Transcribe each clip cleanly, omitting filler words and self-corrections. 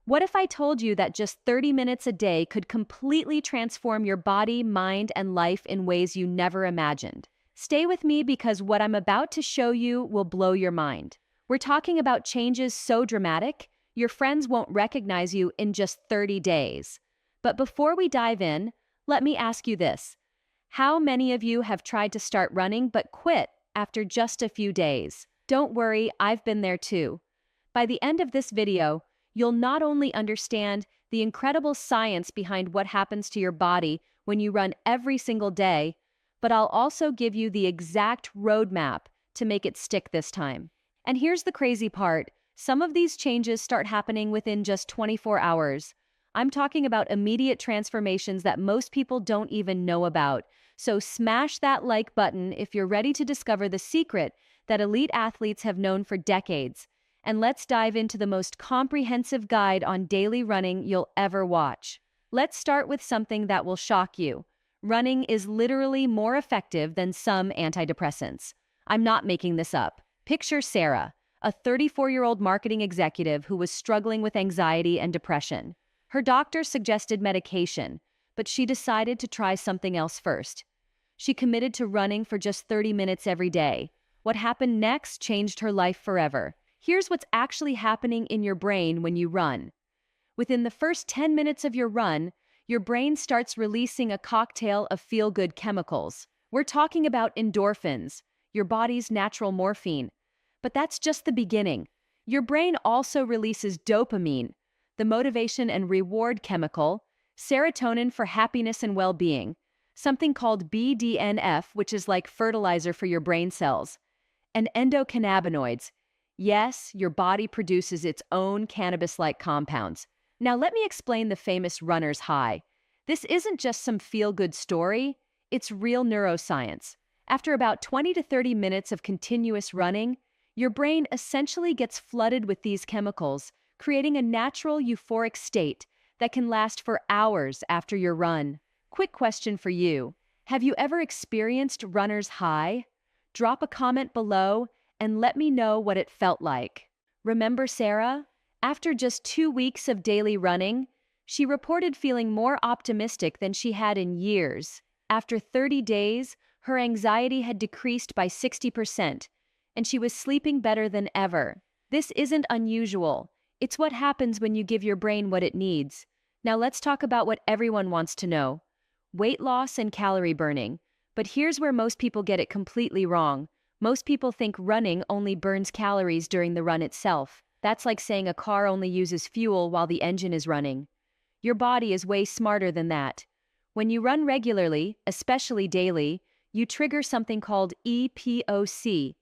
What if I told you that just 30 minutes a day could completely transform your body, mind, and life in ways you never imagined? Stay with me because what I'm about to show you will blow your mind. We're talking about changes so dramatic, your friends won't recognize you in just 30 days. But before we dive in, let me ask you this. How many of you have tried to start running but quit after just a few days? Don't worry, I've been there too. By the end of this video, you'll not only understand the incredible science behind what happens to your body when you run every single day, but I'll also give you the exact roadmap to make it stick this time. And here's the crazy part. Some of these changes start happening within just 24 hours. I'm talking about immediate transformations that most people don't even know about. So smash that like button if you're ready to discover the secret that elite athletes have known for decades. And let's dive into the most comprehensive guide on daily running you'll ever watch. Let's start with something that will shock you. Running is literally more effective than some antidepressants. I'm not making this up. Picture Sarah, a 34-year-old marketing executive who was struggling with anxiety and depression. Her doctor suggested medication, but she decided to try something else first. She committed to running for just 30 minutes every day. What happened next changed her life forever. Here's what's actually happening in your brain when you run. Within the first 10 minutes of your run, your brain starts releasing a cocktail of feel-good chemicals. We're talking about endorphins, your body's natural morphine. But that's just the beginning. Your brain also releases dopamine, the motivation and reward chemical, serotonin for happiness and well-being, something called BDNF, which is like fertilizer for your brain cells, and endocannabinoids. Yes, your body produces its own cannabis-like compounds. Now let me explain the famous runner's high. This isn't just some feel-good story, it's real neuroscience. After about 20 to 30 minutes of continuous running, your brain essentially gets flooded with these chemicals, creating a natural euphoric state that can last for hours after your run. Quick question for you. Have you ever experienced runner's high? Drop a comment below and let me know what it felt like. Remember Sarah? After just 2 weeks of daily running, she reported feeling more optimistic than she had in years. After 30 days, her anxiety had decreased by 60%, and she was sleeping better than ever. This isn't unusual. It's what happens when you give your brain what it needs. Now let's talk about what everyone wants to know. Weight loss and calorie burning. But here's where most people get it completely wrong. Most people think running only burns calories during the run itself. That's like saying a car only uses fuel while the engine is running. Your body is way smarter than that. When you run regularly, especially daily, you trigger something called EPOC,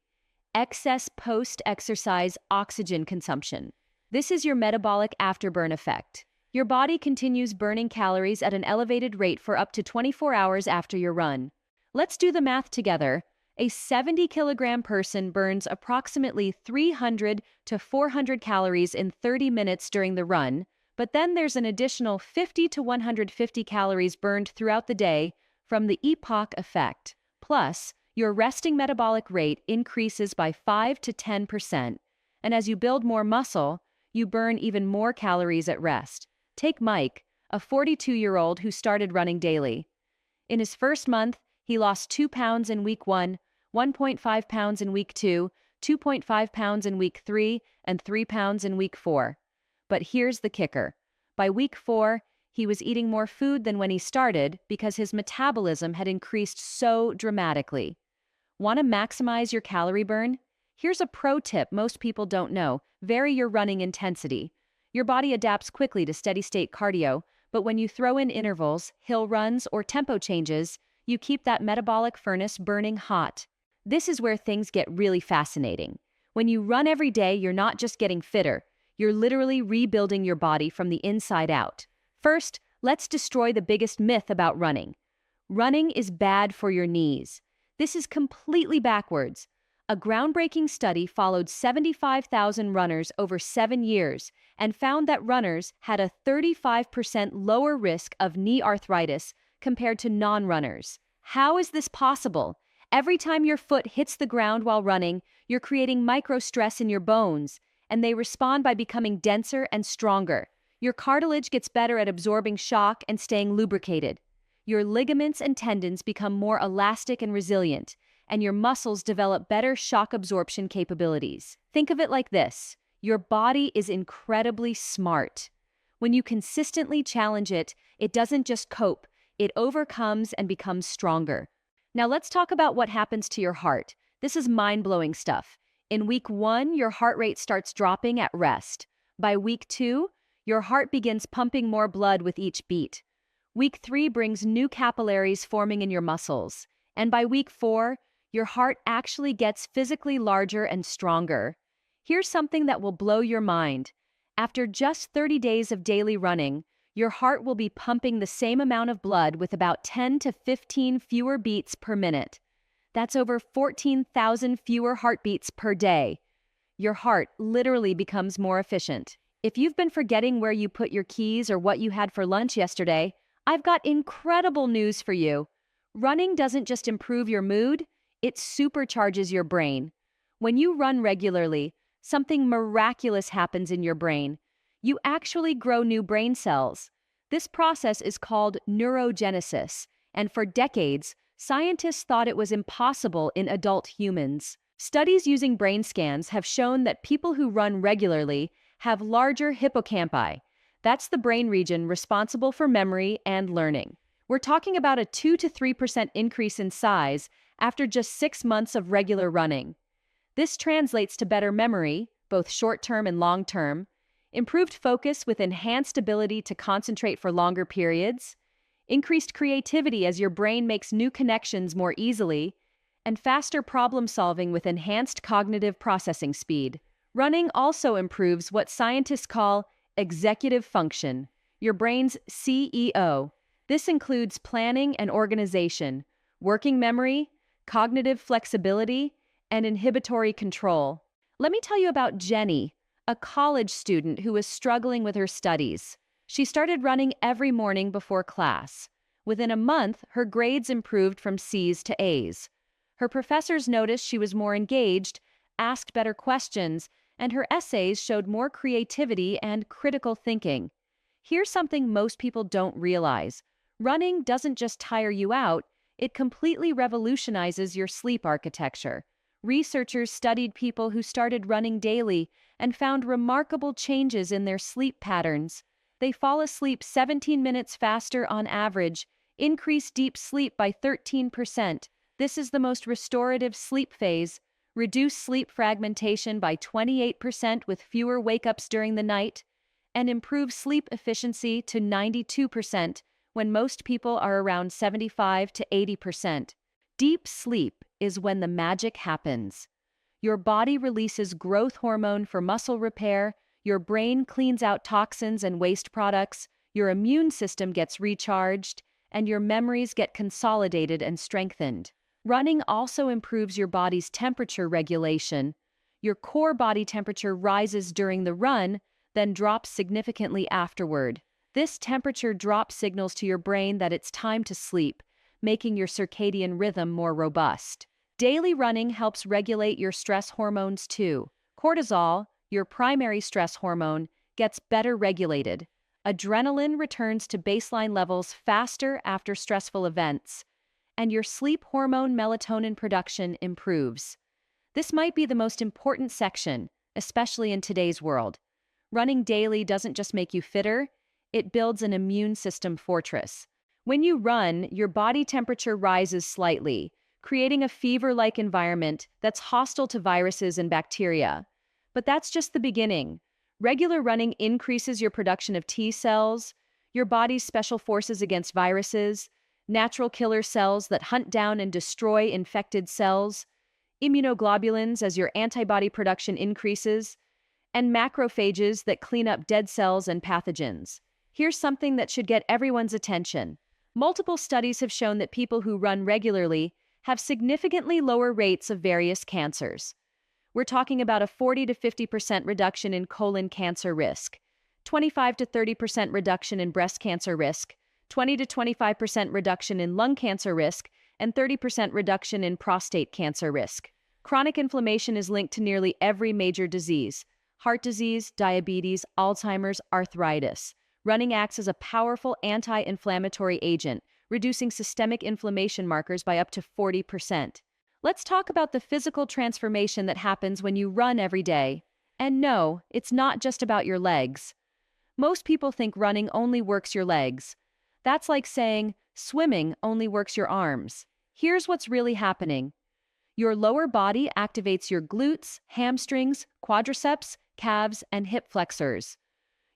excess post-exercise oxygen consumption. This is your metabolic afterburn effect. Your body continues burning calories at an elevated rate for up to 24 hours after your run. Let's do the math together. A 70-kilogram person burns approximately 300 to 400 calories in 30 minutes during the run, but then there's an additional 50 to 150 calories burned throughout the day from the EPOC effect. Plus, your resting metabolic rate increases by 5 to 10%, and as you build more muscle, you burn even more calories at rest. Take Mike, a 42-year-old who started running daily. In his first month, he lost 2 pounds in week 1, 1.5 pounds in week 2, 2.5 pounds in week 3, and 3 pounds in week 4. But here's the kicker. By week 4, he was eating more food than when he started because his metabolism had increased so dramatically. Want to maximize your calorie burn? Here's a pro tip most people don't know. Vary your running intensity. Your body adapts quickly to steady-state cardio, but when you throw in intervals, hill runs, or tempo changes, you keep that metabolic furnace burning hot. This is where things get really fascinating. When you run every day, you're not just getting fitter, you're literally rebuilding your body from the inside out. First, let's destroy the biggest myth about running. Running is bad for your knees. This is completely backwards. A groundbreaking study followed 75,000 runners over 7 years and found that runners had a 35% lower risk of knee arthritis compared to non-runners. How is this possible? Every time your foot hits the ground while running, you're creating microstress in your bones, and they respond by becoming denser and stronger. Your cartilage gets better at absorbing shock and staying lubricated. Your ligaments and tendons become more elastic and resilient, and your muscles develop better shock absorption capabilities. Think of it like this: your body is incredibly smart. When you consistently challenge it, it doesn't just cope, it overcomes and becomes stronger. Now let's talk about what happens to your heart. This is mind-blowing stuff. In week 1, your heart rate starts dropping at rest. By week 2, your heart begins pumping more blood with each beat. Week 3 brings new capillaries forming in your muscles. And by week 4, your heart actually gets physically larger and stronger. Here's something that will blow your mind. After just 30 days of daily running, your heart will be pumping the same amount of blood with about 10 to 15 fewer beats per minute. That's over 14,000 fewer heartbeats per day. Your heart literally becomes more efficient. If you've been forgetting where you put your keys or what you had for lunch yesterday, I've got incredible news for you. Running doesn't just improve your mood, it supercharges your brain. When you run regularly, something miraculous happens in your brain. You actually grow new brain cells. This process is called neurogenesis, and for decades, scientists thought it was impossible in adult humans. Studies using brain scans have shown that people who run regularly have larger hippocampi. That's the brain region responsible for memory and learning. We're talking about a 2 to 3% increase in size after just 6 months of regular running. This translates to better memory, both short-term and long-term, improved focus with enhanced ability to concentrate for longer periods, increased creativity as your brain makes new connections more easily, and faster problem-solving with enhanced cognitive processing speed. Running also improves what scientists call executive function, your brain's CEO. This includes planning and organization, working memory, cognitive flexibility, and inhibitory control. Let me tell you about Jenny, a college student who was struggling with her studies. She started running every morning before class. Within a month, her grades improved from C's to A's. Her professors noticed she was more engaged, asked better questions, and her essays showed more creativity and critical thinking. Here's something most people don't realize. Running doesn't just tire you out, it completely revolutionizes your sleep architecture. Researchers studied people who started running daily and found remarkable changes in their sleep patterns. They fall asleep 17 minutes faster on average, increase deep sleep by 13%. This is the most restorative sleep phase. Reduce sleep fragmentation by 28% with fewer wake-ups during the night, and improve sleep efficiency to 92% when most people are around 75 to 80%. Deep sleep is when the magic happens. Your body releases growth hormone for muscle repair, your brain cleans out toxins and waste products, your immune system gets recharged, and your memories get consolidated and strengthened. Running also improves your body's temperature regulation. Your core body temperature rises during the run, then drops significantly afterward. This temperature drop signals to your brain that it's time to sleep, making your circadian rhythm more robust. Daily running helps regulate your stress hormones too. Cortisol, your primary stress hormone, gets better regulated. Adrenaline returns to baseline levels faster after stressful events, and your sleep hormone melatonin production improves. This might be the most important section, especially in today's world. Running daily doesn't just make you fitter, it builds an immune system fortress. When you run, your body temperature rises slightly, creating a fever-like environment that's hostile to viruses and bacteria. But that's just the beginning. Regular running increases your production of T cells, your body's special forces against viruses, natural killer cells that hunt down and destroy infected cells, immunoglobulins as your antibody production increases, and macrophages that clean up dead cells and pathogens. Here's something that should get everyone's attention. Multiple studies have shown that people who run regularly have significantly lower rates of various cancers. We're talking about a 40 to 50% reduction in colon cancer risk, 25 to 30% reduction in breast cancer risk, 20 to 25% reduction in lung cancer risk, and 30% reduction in prostate cancer risk. Chronic inflammation is linked to nearly every major disease. heart disease, diabetes, Alzheimer's, arthritis. Running acts as a powerful anti-inflammatory agent, reducing systemic inflammation markers by up to 40%. Let's talk about the physical transformation that happens when you run every day. And no, it's not just about your legs. Most people think running only works your legs. That's like saying swimming only works your arms. Here's what's really happening. Your lower body activates your glutes, hamstrings, quadriceps, calves, and hip flexors.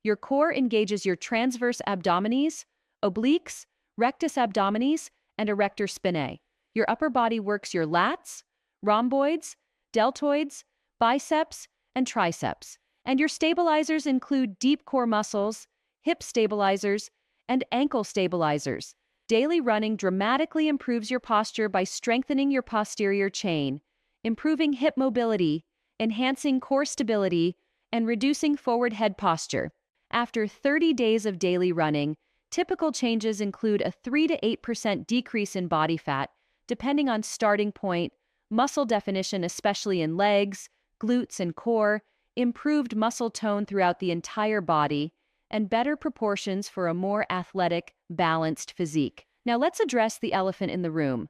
Your core engages your transverse abdominis, obliques, rectus abdominis, and erector spinae. Your upper body works your lats, rhomboids, deltoids, biceps, and triceps. And your stabilizers include deep core muscles, hip stabilizers, and ankle stabilizers. Daily running dramatically improves your posture by strengthening your posterior chain, improving hip mobility, enhancing core stability, and reducing forward head posture. After 30 days of daily running, typical changes include a 3 to 8% decrease in body fat, depending on starting point, muscle definition especially in legs, glutes, and core, improved muscle tone throughout the entire body, and better proportions for a more athletic, balanced physique. Now let's address the elephant in the room.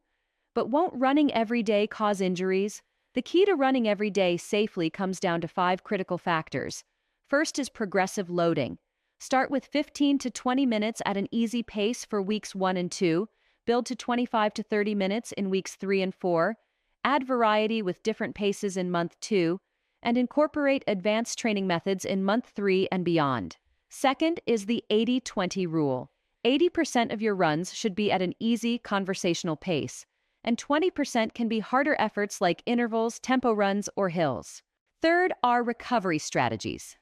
But won't running every day cause injuries? The key to running every day safely comes down to 5 critical factors. First is progressive loading. Start with 15 to 20 minutes at an easy pace for weeks 1 and 2, build to 25 to 30 minutes in weeks 3 and 4, add variety with different paces in month 2, and incorporate advanced training methods in month 3 and beyond. Second is the 80-20 rule. 80% of your runs should be at an easy, conversational pace, and 20% can be harder efforts like intervals, tempo runs, or hills. Third are recovery strategies.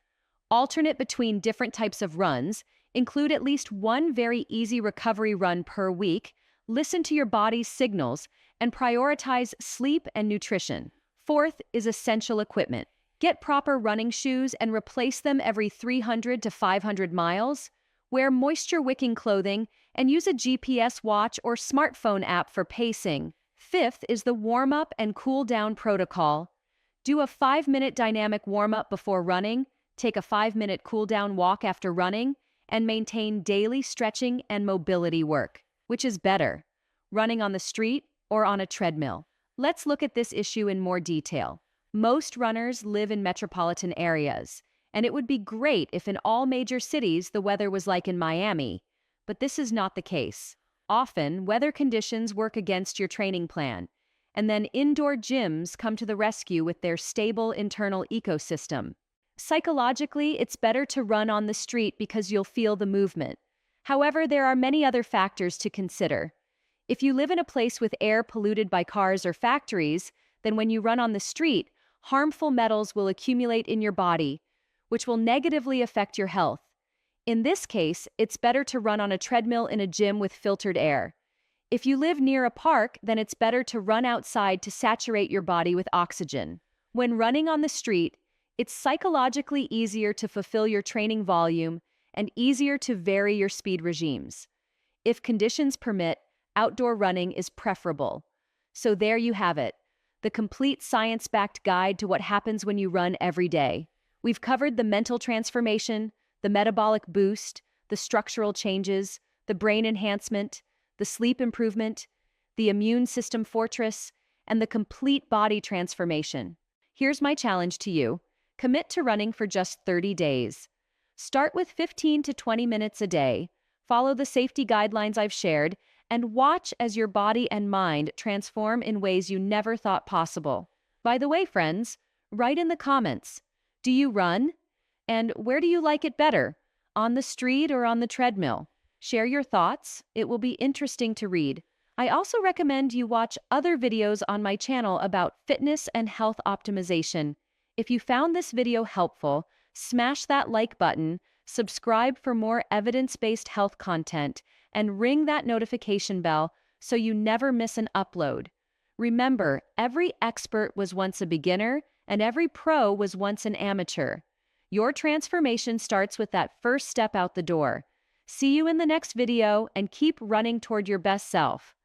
Alternate between different types of runs, include at least one very easy recovery run per week, listen to your body's signals, and prioritize sleep and nutrition. Fourth is essential equipment. Get proper running shoes and replace them every 300 to 500 miles. Wear moisture-wicking clothing and use a GPS watch or smartphone app for pacing. Fifth is the warm-up and cool-down protocol. Do a 5-minute dynamic warm-up before running, take a 5-minute cool-down walk after running, and maintain daily stretching and mobility work. Which is better, running on the street or on a treadmill? Let's look at this issue in more detail. Most runners live in metropolitan areas, and it would be great if in all major cities the weather was like in Miami, but this is not the case. Often, weather conditions work against your training plan, and then indoor gyms come to the rescue with their stable internal ecosystem. Psychologically, it's better to run on the street because you'll feel the movement. However, there are many other factors to consider. If you live in a place with air polluted by cars or factories, then when you run on the street, harmful metals will accumulate in your body, which will negatively affect your health. In this case, it's better to run on a treadmill in a gym with filtered air. If you live near a park, then it's better to run outside to saturate your body with oxygen. When running on the street, it's psychologically easier to fulfill your training volume and easier to vary your speed regimes. If conditions permit, outdoor running is preferable. So there you have it, the complete science-backed guide to what happens when you run every day. We've covered the mental transformation, the metabolic boost, the structural changes, the brain enhancement, the sleep improvement, the immune system fortress, and the complete body transformation. Here's my challenge to you. Commit to running for just 30 days. Start with 15 to 20 minutes a day, follow the safety guidelines I've shared, and watch as your body and mind transform in ways you never thought possible. By the way, friends, write in the comments, do you run? And where do you like it better, on the street or on the treadmill? Share your thoughts, it will be interesting to read. I also recommend you watch other videos on my channel about fitness and health optimization. If you found this video helpful, smash that like button, subscribe for more evidence-based health content, and ring that notification bell so you never miss an upload. Remember, every expert was once a beginner, and every pro was once an amateur. Your transformation starts with that first step out the door. See you in the next video, and keep running toward your best self.